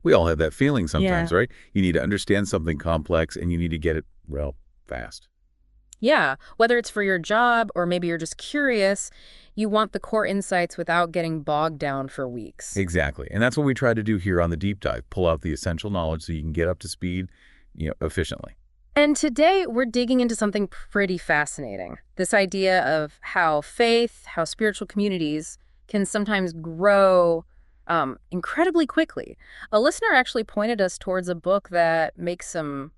We all have that feeling Yeah. sometimes, right? You need to understand something complex and you need to get it, well, fast. Yeah, whether it's for your job or maybe you're just curious, you want the core insights without getting bogged down for weeks. Exactly. And that's what we try to do here on the deep dive, pull out the essential knowledge so you can get up to speed, efficiently. And today we're digging into something pretty fascinating. This idea of how faith, how spiritual communities can sometimes grow incredibly quickly. A listener actually pointed us towards a book that makes some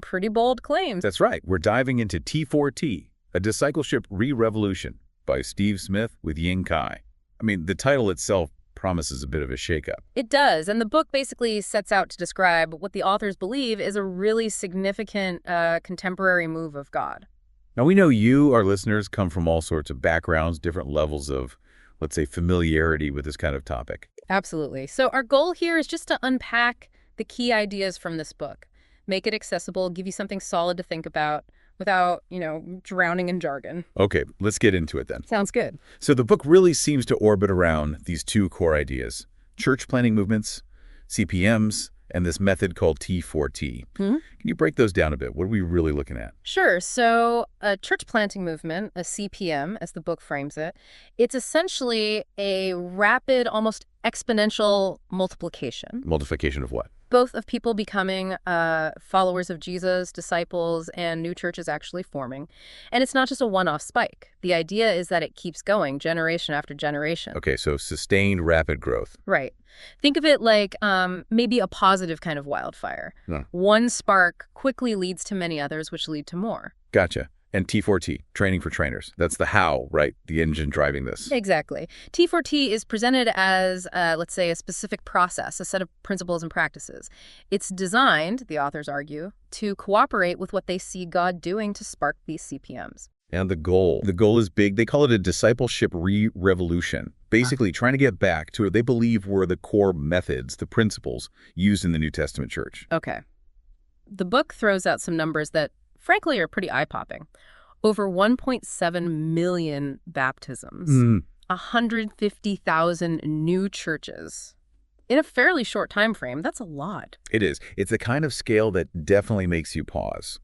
pretty bold claims. That's right. We're diving into T4T, a Discipleship Re Revolution by Steve Smith with Ying Kai. I mean, the title itself promises a bit of a shakeup. It does, and the book basically sets out to describe what the authors believe is a really significant contemporary move of God. Now, we know you, our listeners, come from all sorts of backgrounds, different levels of, let's say, familiarity with this kind of topic. Absolutely. So our goal here is just to unpack the key ideas from this book, make it accessible, give you something solid to think about without, drowning in jargon. Okay, let's get into it then. Sounds good. So the book really seems to orbit around these two core ideas: church planting movements, CPMs, and this method called T4T. Hmm? Can you break those down a bit? What are we really looking at? Sure. So a church planting movement, a CPM, as the book frames it, it's essentially a rapid, almost exponential multiplication, Multiplication of what? both of people becoming followers of Jesus, disciples, and new churches actually forming. And it's not just a one-off spike. The idea is that it keeps going generation after generation. Okay, so sustained rapid growth. Right. Think of it like maybe a positive kind of wildfire. No. One spark quickly leads to many others, which lead to more. Gotcha. And T4T, training for trainers. That's the how, right? The engine driving this. Exactly. T4T is presented as, let's say, a specific process, a set of principles and practices. It's designed, the authors argue, to cooperate with what they see God doing to spark these CPMs. And the goal. The goal is big. They call it a Discipleship Re Revolution. Basically, trying to get back to what they believe were the core methods, the principles used in the New Testament church. Okay. The book throws out some numbers that, frankly, are pretty eye-popping. Over 1.7 million baptisms, 150,000 new churches. In a fairly short time frame, that's a lot. It is. It's the kind of scale that definitely makes you pause.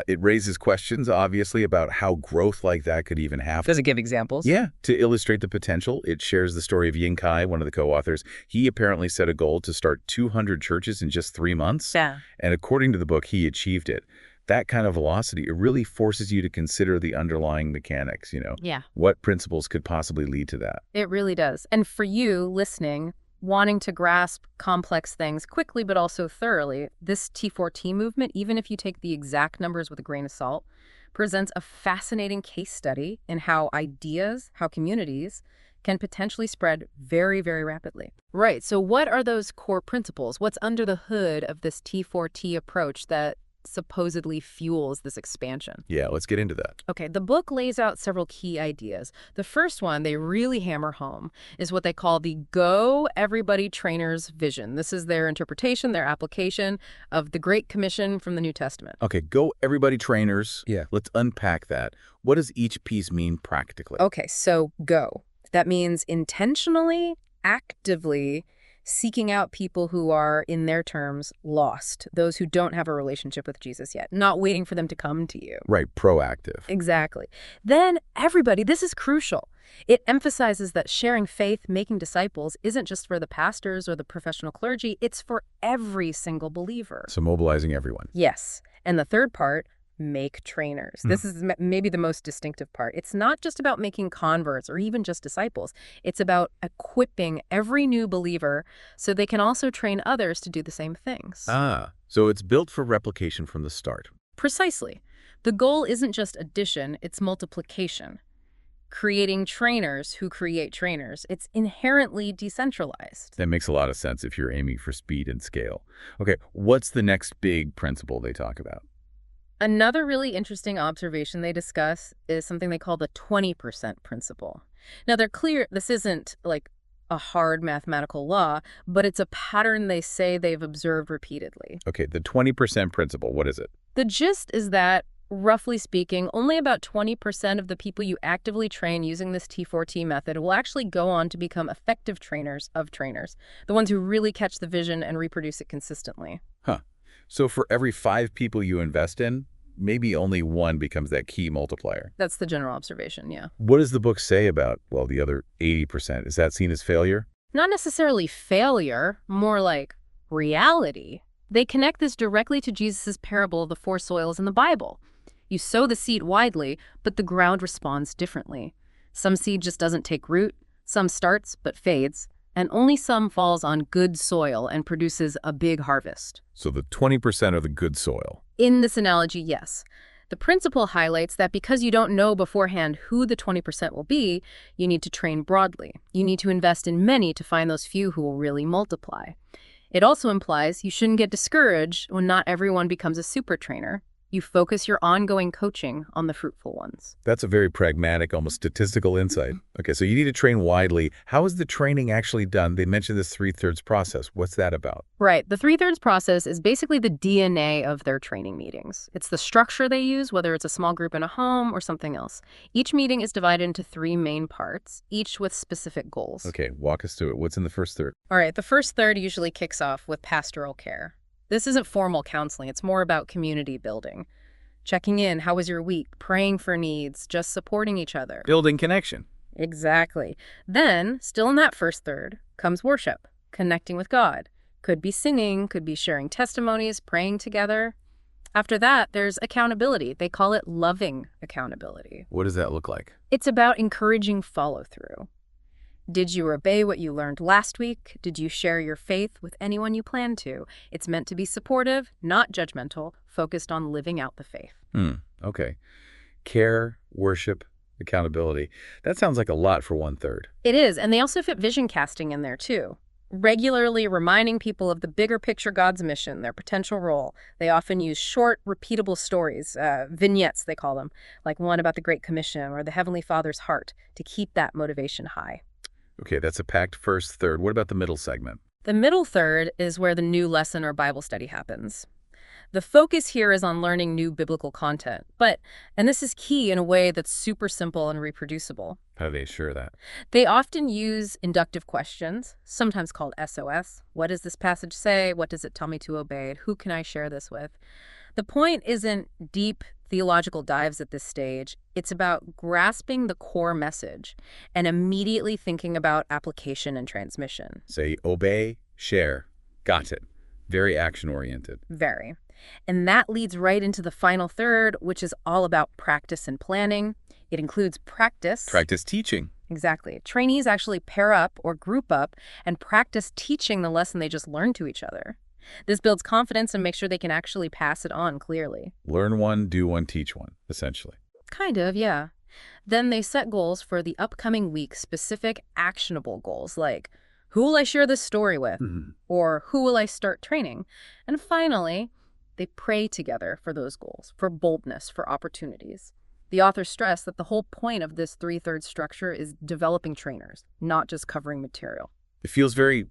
It raises questions, obviously, about how growth like that could even happen. Does it give examples? Yeah. To illustrate the potential, it shares the story of Ying Kai, one of the co-authors. He apparently set a goal to start 200 churches in just 3 months. Yeah. And according to the book, he achieved it. That kind of velocity, it really forces you to consider the underlying mechanics, Yeah. What principles could possibly lead to that? It really does. And for you, listening, wanting to grasp complex things quickly but also thoroughly, this T4T movement, even if you take the exact numbers with a grain of salt, presents a fascinating case study in how ideas, how communities can potentially spread very, very rapidly. Right. So what are those core principles? What's under the hood of this T4T approach that supposedly fuels this expansion? Yeah, let's get into that. Okay, the book lays out several key ideas. The first one they really hammer home is what they call the Go Everybody Trainers vision. This is their interpretation, their application of the Great Commission from the New Testament. Okay, go everybody trainers. Yeah, let's unpack that. What does each piece mean practically? Okay, so go. That means intentionally, actively seeking out people who are, in their terms, lost, those who don't have a relationship with Jesus yet, not waiting for them to come to you. Right, proactive. Exactly. Then everybody, this is crucial. It emphasizes that sharing faith, making disciples, isn't just for the pastors or the professional clergy, it's for every single believer. So mobilizing everyone. Yes. And the third part, make trainers. This is maybe the most distinctive part. It's not just about making converts or even just disciples. It's about equipping every new believer so they can also train others to do the same things. Ah, so it's built for replication from the start. Precisely. The goal isn't just addition, it's multiplication. Creating trainers who create trainers. It's inherently decentralized. That makes a lot of sense if you're aiming for speed and scale. Okay, what's the next big principle they talk about? Another really interesting observation they discuss is something they call the 20% principle. Now, they're clear this isn't like a hard mathematical law, but it's a pattern they say they've observed repeatedly. Okay, the 20% principle, what is it? The gist is that Roughly speaking, only about 20% of the people you actively train using this T4T method will actually go on to become effective trainers of trainers, the ones who really catch the vision and reproduce it consistently. Huh. So for every 5 people you invest in, maybe only 1 becomes that key multiplier. That's the general observation, yeah. What does the book say about, well, the other 80%? Is that seen as failure? Not necessarily failure, more like reality. They connect this directly to Jesus' parable of the 4 soils in the Bible. You sow the seed widely, but the ground responds differently. Some seed just doesn't take root, some starts but fades, and only some falls on good soil and produces a big harvest. So the 20% are the good soil. In this analogy, yes. The principle highlights that because you don't know beforehand who the 20% will be, you need to train broadly. You need to invest in many to find those few who will really multiply. It also implies you shouldn't get discouraged when not everyone becomes a super trainer. You focus your ongoing coaching on the fruitful ones. That's a very pragmatic, almost statistical insight. Okay, so you need to train widely. How is the training actually done? They mentioned this 3/3 process. What's that about? Right. The 3/3 process is basically the DNA of their training meetings. It's the structure they use, whether it's a small group in a home or something else. Each meeting is divided into 3 main parts, each with specific goals. Okay, walk us through it. What's in the first third? All right. The first third usually kicks off with pastoral care. This isn't formal counseling. It's more about community building. Checking in, how was your week? Praying for needs, just supporting each other. Building connection. Exactly. Then, still in that first third, comes worship, connecting with God. Could be singing, could be sharing testimonies, praying together. After that, there's accountability. They call it loving accountability. What does that look like? It's about encouraging follow-through. Did you obey what you learned last week? Did you share your faith with anyone you plan to? It's meant to be supportive, not judgmental, focused on living out the faith. Okay. Care, worship, accountability. That sounds like a lot for 1/3. It is, and they also fit vision casting in there too. Regularly reminding people of the bigger picture God's mission, their potential role. They often use short, repeatable stories, vignettes they call them, like one about the Great Commission or the Heavenly Father's heart, to keep that motivation high. Okay, that's a packed first third. What about the middle segment? The middle third is where the new lesson or Bible study happens. The focus here is on learning new biblical content, and this is key in a way that's super simple and reproducible. How do they assure that? They often use inductive questions, sometimes called SOS. What does this passage say? What does it tell me to obey? Who can I share this with? The point isn't deep theological dives at this stage. It's about grasping the core message and immediately thinking about application and transmission. Say, obey, share. Got it. Very action-oriented. Very. And that leads right into the final third, which is all about practice and planning. It includes practice. Practice teaching. Exactly. Trainees actually pair up or group up and practice teaching the lesson they just learned to each other. This builds confidence and makes sure they can actually pass it on clearly. Learn one, do one, teach one, essentially. Kind of, yeah. Then they set goals for the upcoming week, specific actionable goals like, who will I share this story with? Or who will I start training? And finally, they pray together for those goals, for boldness, for opportunities. The authors stress that the whole point of this 3/3 structure is developing trainers, not just covering material. It feels very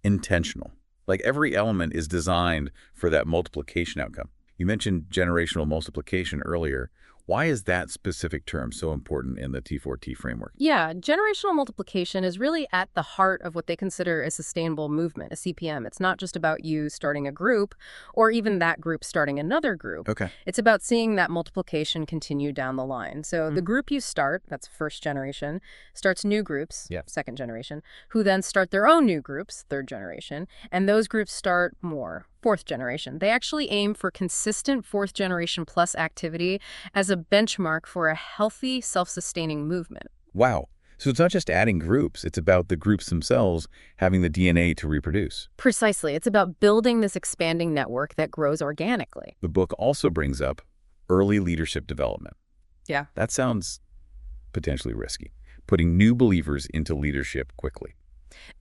intentional. Like every element is designed for that multiplication outcome. You mentioned generational multiplication earlier. Why is that specific term so important in the T4T framework? Yeah, generational multiplication is really at the heart of what they consider a sustainable movement, a CPM. It's not just about you starting a group or even that group starting another group. Okay. It's about seeing that multiplication continue down the line. So the group you start, that's first generation, starts new groups, second generation, who then start their own new groups, third generation, and those groups start more, fourth generation. They actually aim for consistent fourth generation plus activity as a benchmark for a healthy, self-sustaining movement. Wow. So it's not just adding groups. It's about the groups themselves having the DNA to reproduce. Precisely. It's about building this expanding network that grows organically. The book also brings up early leadership development. Yeah. That sounds potentially risky, putting new believers into leadership quickly.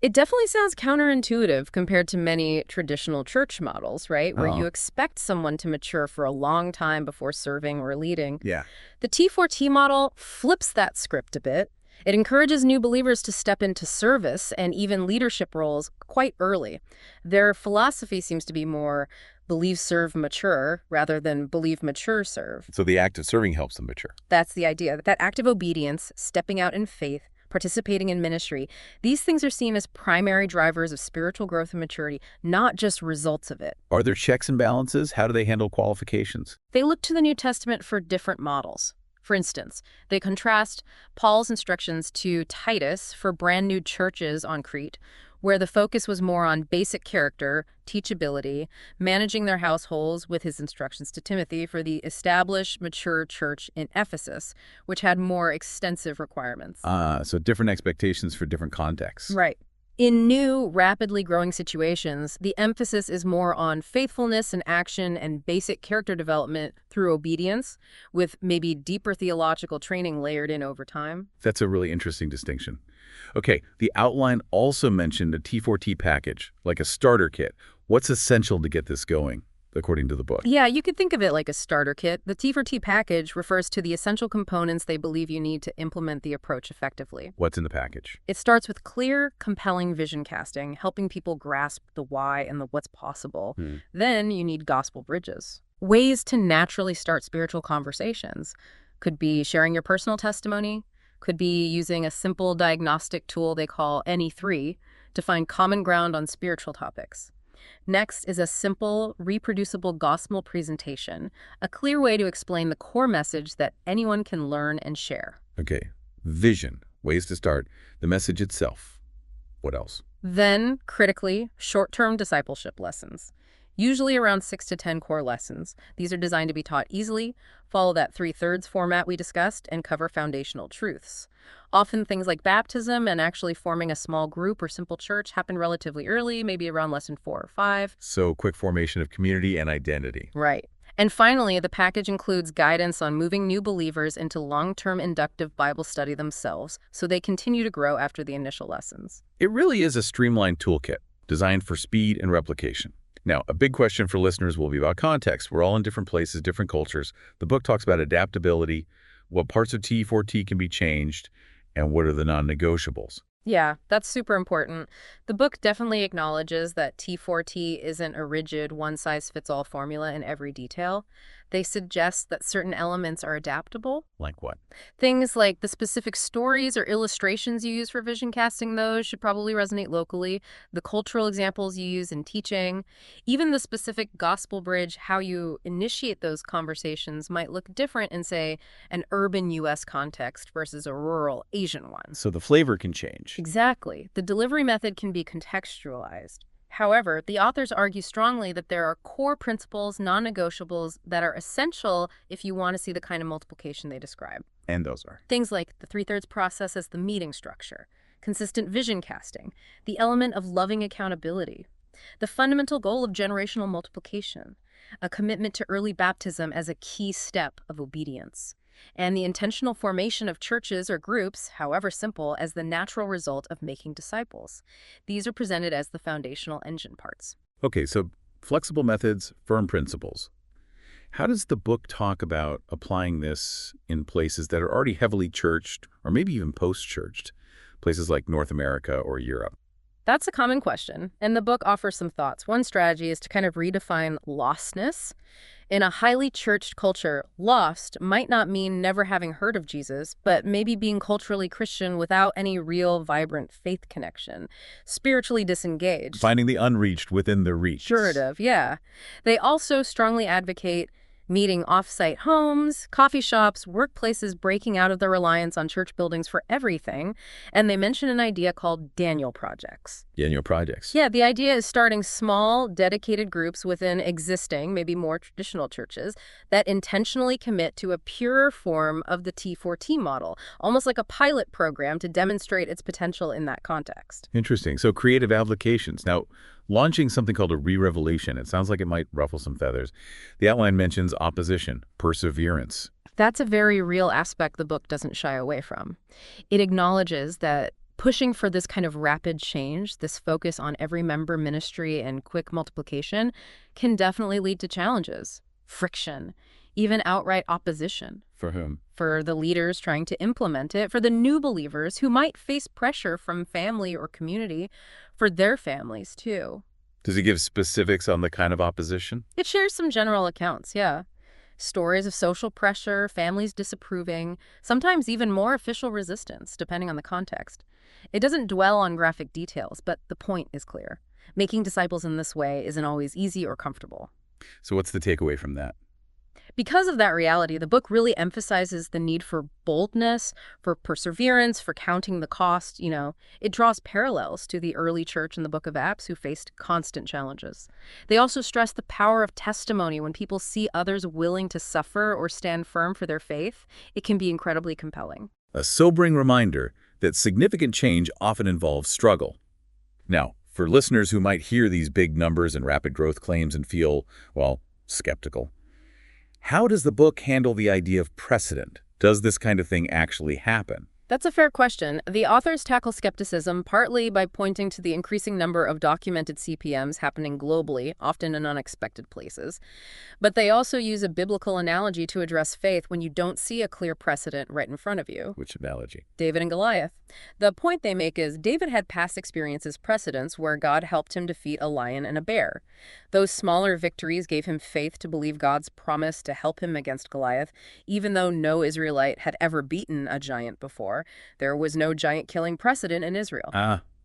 It definitely sounds counterintuitive compared to many traditional church models, right? Where you expect someone to mature for a long time before serving or leading. Yeah. The T4T model flips that script a bit. It encourages new believers to step into service and even leadership roles quite early. Their philosophy seems to be more believe, serve, mature, rather than believe, mature, serve. So the act of serving helps them mature. That's the idea. That active obedience, stepping out in faith, participating in ministry, these things are seen as primary drivers of spiritual growth and maturity, not just results of it. Are there checks and balances? How do they handle qualifications? They look to the New Testament for different models. For instance, they contrast Paul's instructions to Titus for brand new churches on Crete, where the focus was more on basic character, teachability, managing their households, with his instructions to Timothy for the established, mature church in Ephesus, which had more extensive requirements. So different expectations for different contexts. Right. In new, rapidly growing situations, the emphasis is more on faithfulness and action and basic character development through obedience, with maybe deeper theological training layered in over time. That's a really interesting distinction. Okay, the outline also mentioned a T4T package, like a starter kit. What's essential to get this going, according to the book? Yeah, you could think of it like a starter kit. The T4T package refers to the essential components they believe you need to implement the approach effectively. What's in the package? It starts with clear, compelling vision casting, helping people grasp the why and the what's possible. Then you need gospel bridges. Ways to naturally start spiritual conversations. Could be sharing your personal testimony, could be using a simple diagnostic tool they call NE3 to find common ground on spiritual topics. Next is a simple, reproducible gospel presentation, a clear way to explain the core message that anyone can learn and share. Okay, vision, ways to start, the message itself. What else? Then, critically, short-term discipleship lessons. Usually around 6 to 10 core lessons. These are designed to be taught easily, follow that 3/3 format we discussed, and cover foundational truths. Often things like baptism and actually forming a small group or simple church happen relatively early, maybe around lesson 4 or 5. So quick formation of community and identity. Right. And finally, the package includes guidance on moving new believers into long-term inductive Bible study themselves so they continue to grow after the initial lessons. It really is a streamlined toolkit designed for speed and replication. Now, a big question for listeners will be about context. We're all in different places, different cultures. The book talks about adaptability, what parts of T4T can be changed, and what are the non-negotiables. Yeah, that's super important. The book definitely acknowledges that T4T isn't a rigid, one-size-fits-all formula in every detail. They suggest that certain elements are adaptable. Like what? Things like the specific stories or illustrations you use for vision casting, those should probably resonate locally. The cultural examples you use in teaching, even the specific gospel bridge, how you initiate those conversations might look different in, say, an urban U.S. context versus a rural Asian one. So the flavor can change. Exactly. The delivery method can be contextualized. However, the authors argue strongly that there are core principles, non-negotiables, that are essential if you want to see the kind of multiplication they describe. And those are? Things like the 3/3 process as the meeting structure, consistent vision casting, the element of loving accountability, the fundamental goal of generational multiplication, a commitment to early baptism as a key step of obedience, and the intentional formation of churches or groups, however simple, as the natural result of making disciples. These are presented as the foundational engine parts. Okay, so flexible methods, firm principles. How does the book talk about applying this in places that are already heavily churched, or maybe even post-churched, places like North America or Europe? That's a common question, and the book offers some thoughts. One strategy is to kind of redefine lostness. In a highly churched culture, lost might not mean never having heard of Jesus, but maybe being culturally Christian without any real, vibrant faith connection. Spiritually disengaged. Finding the unreached within the reached. Pejorative, yeah. They also strongly advocate meeting off-site homes, coffee shops, workplaces breaking out of their reliance on church buildings for everything. And they mention an idea called Daniel projects. Daniel projects. Yeah, the idea is starting small, dedicated groups within existing, maybe more traditional churches that intentionally commit to a purer form of the T4T model, almost like a pilot program to demonstrate its potential in that context. Interesting. So creative applications. Now, launching something called a Re Revolution, it sounds like it might ruffle some feathers. The outline mentions opposition, perseverance. That's a very real aspect the book doesn't shy away from. It acknowledges that pushing for this kind of rapid change, this focus on every member ministry and quick multiplication, can definitely lead to challenges, friction, even outright opposition. For whom? For the leaders trying to implement it, for the new believers who might face pressure from family or community, for their families too. Does he give specifics on the kind of opposition? It shares some general accounts, yeah. Stories of social pressure, families disapproving, sometimes even more official resistance, depending on the context. It doesn't dwell on graphic details, but the point is clear. Making disciples in this way isn't always easy or comfortable. So what's the takeaway from that? Because of that reality, the book really emphasizes the need for boldness, for perseverance, for counting the cost. It draws parallels to the early church in the book of Acts who faced constant challenges. They also stress the power of testimony. When people see others willing to suffer or stand firm for their faith, it can be incredibly compelling. A sobering reminder that significant change often involves struggle. Now, for listeners who might hear these big numbers and rapid growth claims and feel, well, skeptical, how does the book handle the idea of precedent? Does this kind of thing actually happen? That's a fair question. The authors tackle skepticism partly by pointing to the increasing number of documented CPMs happening globally, often in unexpected places. But they also use a biblical analogy to address faith when you don't see a clear precedent right in front of you. Which analogy? David and Goliath. The point they make is David had past experiences precedents where God helped him defeat a lion and a bear. Those smaller victories gave him faith to believe God's promise to help him against Goliath, even though no Israelite had ever beaten a giant before. There was no giant-killing precedent in Israel.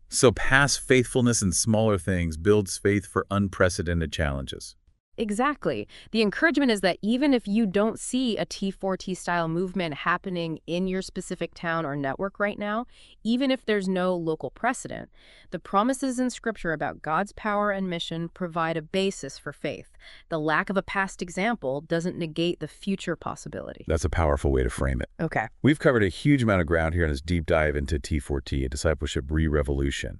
So past faithfulness in smaller things builds faith for unprecedented challenges. Exactly. The encouragement is that even if you don't see a T4T style movement happening in your specific town or network right now, even if there's no local precedent, the promises in Scripture about God's power and mission provide a basis for faith. The lack of a past example doesn't negate the future possibility. That's a powerful way to frame it. Okay. We've covered a huge amount of ground here in this deep dive into T4T, a Discipleship Re Revolution.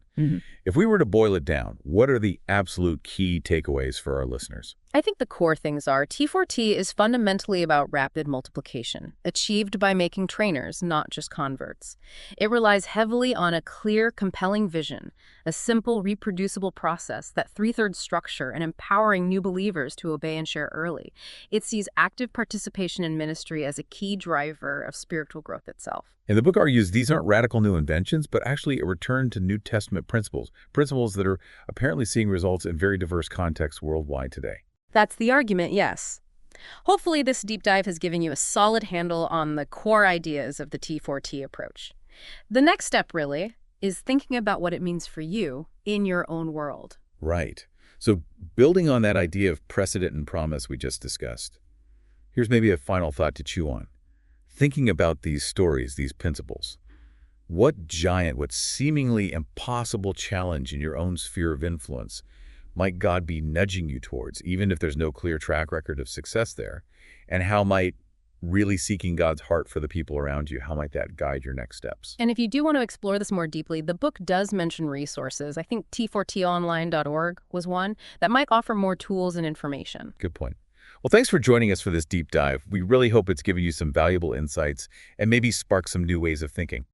If we were to boil it down, what are the absolute key takeaways for our listeners? I think the core things are T4T is fundamentally about rapid multiplication, achieved by making trainers, not just converts. It relies heavily on a clear, compelling vision, a simple, reproducible process, that 3/3 structure, and empowering new believers to obey and share early. It sees active participation in ministry as a key driver of spiritual growth itself. And the book argues these aren't radical new inventions, but actually a return to New Testament principles that are apparently seeing results in very diverse contexts worldwide today. That's the argument, yes. Hopefully this deep dive has given you a solid handle on the core ideas of the T4T approach. The next step, really, is thinking about what it means for you in your own world. Right. So building on that idea of precedent and promise we just discussed, here's maybe a final thought to chew on. Thinking about these stories, these principles, what giant, what seemingly impossible challenge in your own sphere of influence might God be nudging you towards, even if there's no clear track record of success there? And how might really seeking God's heart for the people around you, how might that guide your next steps? And if you do want to explore this more deeply, the book does mention resources. I think t4tonline.org was one that might offer more tools and information. Good point. Well, thanks for joining us for this deep dive. We really hope it's given you some valuable insights and maybe sparked some new ways of thinking.